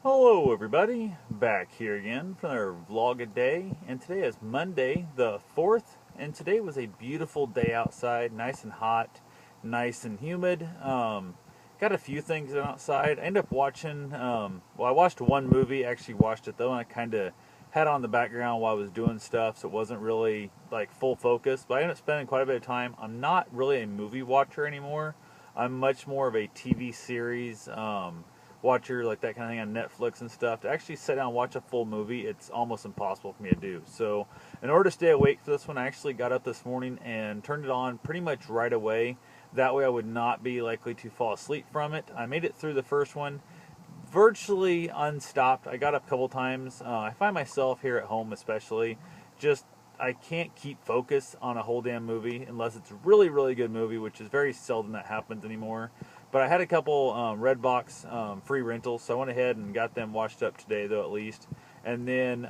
Hello everybody, back here again for another vlog a day, and today is Monday the 4th, and today was a beautiful day outside, nice and hot, nice and humid. Got a few things outside. I ended up watching, I watched one movie, actually watched it though, and I kind of had it on the background while I was doing stuff, so it wasn't really like full focus, but I ended up spending quite a bit of time. I'm not really a movie watcher anymore. I'm much more of a TV series, watcher, like that kind of thing on Netflix and stuff. To actually sit down and watch a full movie, it's almost impossible for me to do. So, in order to stay awake for this one, I actually got up this morning and turned it on pretty much right away. That way, I would not be likely to fall asleep from it. I made it through the first one virtually unstopped. I got up a couple times. I find myself here at home, especially, just I can't keep focus on a whole damn movie unless it's a really, really good movie, which is very seldom that happens anymore. But I had a couple Redbox free rentals, so I went ahead and got them washed up today, though, at least. And then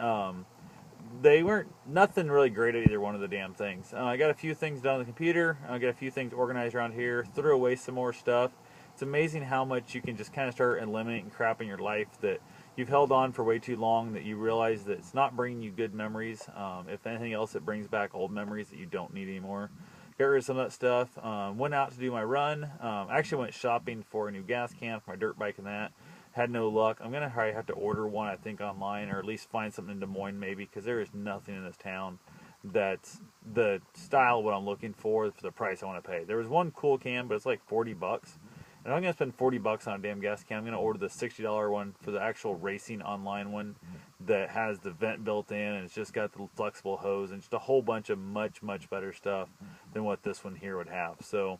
they weren't nothing really great at either one of the damn things. I got a few things done on the computer. I got a few things organized around here. Threw away some more stuff. It's amazing how much you can just kind of start eliminating crap in your life that you've held on for way too long, that you realize that it's not bringing you good memories. If anything else, it brings back old memories that you don't need anymore. Got rid of some of that stuff. Went out to do my run. Actually went shopping for a new gas can for my dirt bike and that. Had no luck. I'm going to probably have to order one, I think, online, or at least find something in Des Moines maybe, because there is nothing in this town that's the style what I'm looking for the price I want to pay. There was one cool can, but it's like $40. And I'm going to spend $40 on a damn gas can. I'm going to order the $60 one for the actual racing online one that has the vent built in, and it's just got the flexible hose and just a whole bunch of much, much better stuff than what this one here would have. So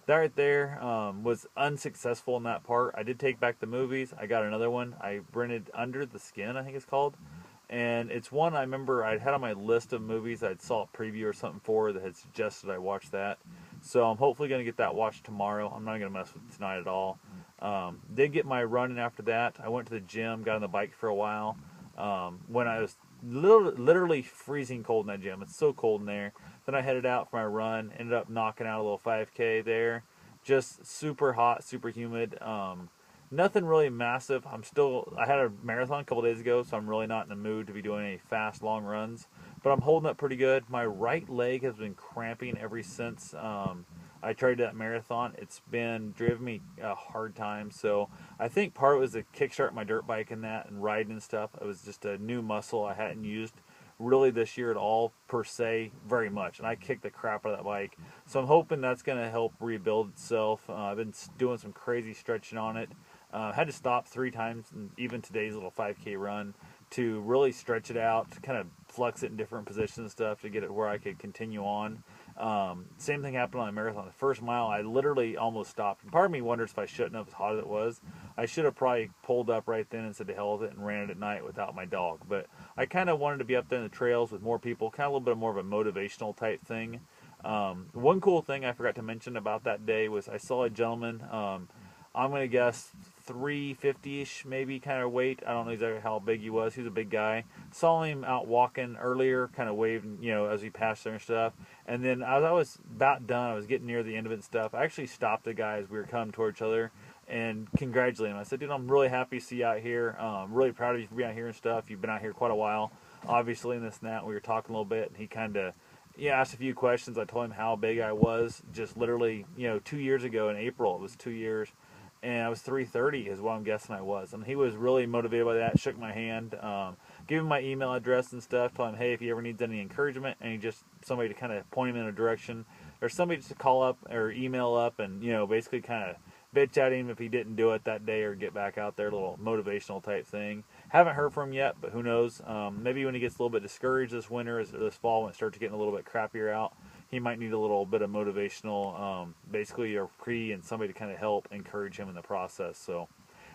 that right there was unsuccessful in that part. I did take back the movies. I got another one. I rented Under the Skin, I think it's called. And it's one I remember I'd had on my list of movies I'd saw a preview or something for that had suggested I watch that. So I'm hopefully going to get that watched tomorrow. I'm not going to mess with it tonight at all. Did get my running after that. I went to the gym, got on the bike for a while. When I was literally freezing cold in that gym. It's so cold in there. Then I headed out for my run. Ended up knocking out a little 5K there. Just super hot, super humid. Nothing really massive. I had a marathon a couple days ago, so I'm really not in the mood to be doing any fast, long runs. But I'm holding up pretty good. My right leg has been cramping ever since I tried that marathon. It's been driving me a hard time. So I think part of it was the kickstart my dirt bike and that and riding and stuff. It was just a new muscle I hadn't used really this year at all per se very much, and I kicked the crap out of that bike, so I'm hoping that's going to help rebuild itself. I've been doing some crazy stretching on it. Had to stop 3 times, and even today's little 5K run, to really stretch it out, to kind of flex it in different positions and stuff to get it where I could continue on. Same thing happened on the marathon. The first mile, I literally almost stopped. And part of me wonders if I shouldn't have, as hot as it was. I should have probably pulled up right then and said to hell with it and ran it at night without my dog. But I kind of wanted to be up there in the trails with more people, kind of a little bit more of a motivational type thing. One cool thing I forgot to mention about that day was I saw a gentleman, I'm going to guess 350-ish maybe kind of weight. I don't know exactly how big he was. He was a big guy. Saw him out walking earlier, kind of waving, as he passed there and stuff. And then as I was about done, I was getting near the end of it and stuff. I actually stopped the guy as we were coming toward each other and congratulated him. I said, dude, I'm really happy to see you out here. I'm really proud of you for being out here and stuff. You've been out here quite a while, obviously, in this and that. We were talking a little bit, and he kind of asked a few questions. I told him how big I was just literally, 2 years ago in April. It was 2 years. And I was 330 is what I'm guessing I was. And he was really motivated by that, shook my hand, gave him my email address and stuff, told him, hey, if he ever needs any encouragement, and he just somebody to kind of point him in a direction, or somebody just to call up or email up and, basically kind of bitch at him if he didn't do it that day or get back out there, a little motivational type thing. Haven't heard from him yet, but who knows. Maybe when he gets a little bit discouraged this winter, this fall, when it starts getting a little bit crappier out, he might need a little bit of motivational, basically a pre and somebody to kind of help encourage him in the process. So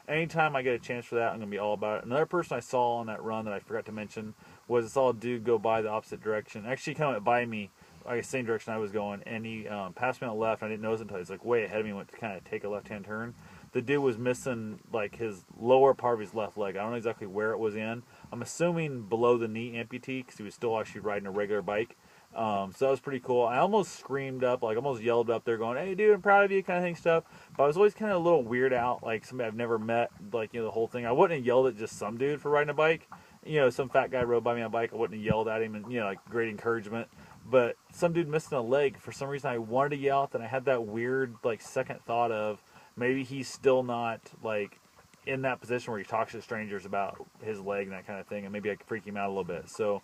anytime I get a chance for that, I'm going to be all about it. Another person I saw on that run that I forgot to mention was I saw a dude go by the opposite direction. Actually, he kind of went by me, like the same direction I was going, and he passed me on the left. And I didn't notice until he was like way ahead of me, went to kind of take a left-hand turn. The dude was missing like his lower part of his left leg. I don't know exactly where it was in. I'm assuming below the knee amputee because he was still actually riding a regular bike. So that was pretty cool. I almost screamed up, like almost yelled up there going, hey dude, I'm proud of you, kind of thing stuff. But I was always kind of a little weird out, like somebody I've never met, like, the whole thing. I wouldn't have yelled at just some dude for riding a bike. Some fat guy rode by me on a bike, I wouldn't have yelled at him and, like great encouragement. But some dude missing a leg, for some reason I wanted to yell, and I had that weird, like, second thought of maybe he's still not, like, in that position where he talks to strangers about his leg and that kind of thing, and maybe I could freak him out a little bit. So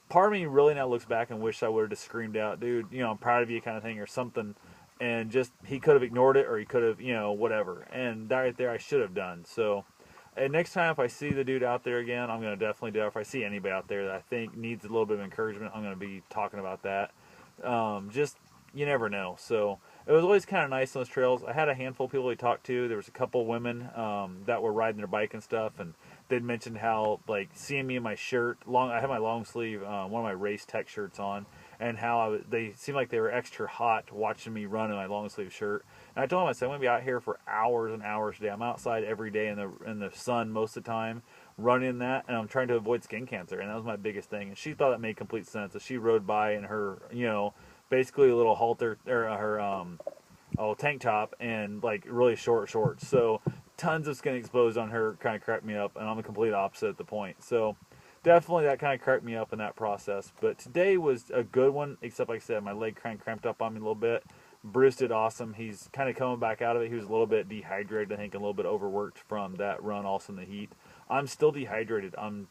part of me really now looks back and wish I would have just screamed out, dude, I'm proud of you, kind of thing, or something. And just, he could have ignored it, or he could have, whatever. And that right there I should have done. So, and next time if I see the dude out there again, I'm going to definitely do it. If I see anybody out there that I think needs a little bit of encouragement, I'm going to be talking about that. Just, you never know. So it was always kind of nice on those trails. I had a handful of people to talk to. There was a couple women that were riding their bike and stuff, and they'd mentioned how, like, seeing me in my shirt, I had my long sleeve, one of my race tech shirts on, and how they seemed like they were extra hot watching me run in my long sleeve shirt. And I told them, I said, I'm going to be out here for hours and hours a day. I'm outside every day in the sun most of the time, running that, and I'm trying to avoid skin cancer. And that was my biggest thing. And she thought that made complete sense. So she rode by in her, basically a little halter, or her tank top, and like really short shorts. So tons of skin exposed on her kind of cracked me up, and I'm the complete opposite at the point. So definitely that kind of cracked me up in that process. But today was a good one, except like I said, my leg kind of cramped up on me a little bit. Bruce did awesome. He's kind of coming back out of it. He was a little bit dehydrated, I think, a little bit overworked from that run, also in the heat. I'm still dehydrated. I'm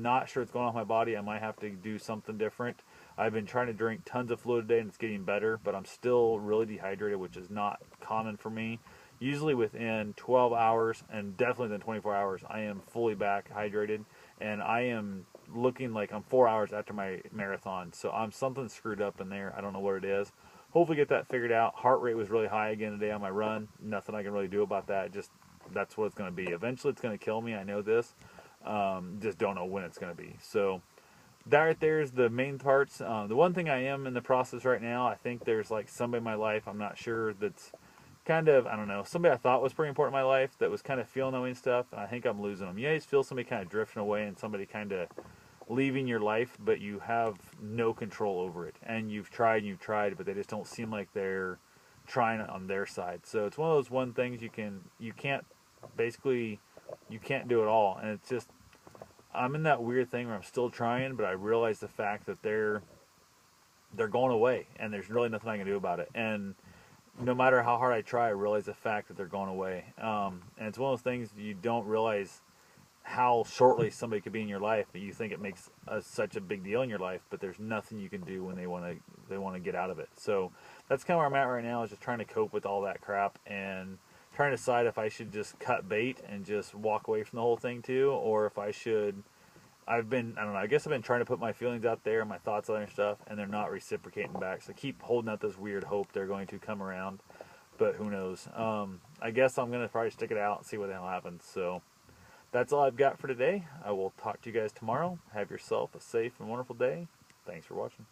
not sure what's going on with my body. I might have to do something different. I've been trying to drink tons of fluid today, and it's getting better, but I'm still really dehydrated, which is not common for me. Usually within 12 hours, and definitely within 24 hours, I am fully back hydrated, and I am looking like I'm 4 hours after my marathon. So I'm something screwed up in there. I don't know what it is. Hopefully get that figured out. Heart rate was really high again today on my run. Nothing I can really do about that. Just, that's what it's going to be. Eventually it's going to kill me. I know this. Just don't know when it's going to be. So that right there is the main parts. The one thing I am in the process right now, I think there's like somebody in my life, I'm not sure, that's kind of, I don't know, somebody I thought was pretty important in my life that was kind of feeling that way and stuff, and I think I'm losing them. You always feel somebody kind of drifting away and somebody kind of leaving your life, but you have no control over it. And you've tried, but they just don't seem like they're trying on their side. So it's one of those things you can't basically, you can't do it all. And it's just, I'm in that weird thing where I'm still trying, but I realize the fact that they're going away, and there's really nothing I can do about it. And no matter how hard I try, I realize the fact that they're going away. And it's one of those things you don't realize how shortly somebody could be in your life, but you think it makes such a big deal in your life, but there's nothing you can do when they want to get out of it. So that's kind of where I'm at right now, is just trying to cope with all that crap and trying to decide if I should just cut bait and just walk away from the whole thing too, or if I should. I don't know, I guess I've been trying to put my feelings out there, my thoughts out there and stuff, and they're not reciprocating back. So I keep holding out this weird hope they're going to come around, but who knows. I guess I'm going to probably stick it out and see what the hell happens. So that's all I've got for today. I will talk to you guys tomorrow. Have yourself a safe and wonderful day. Thanks for watching.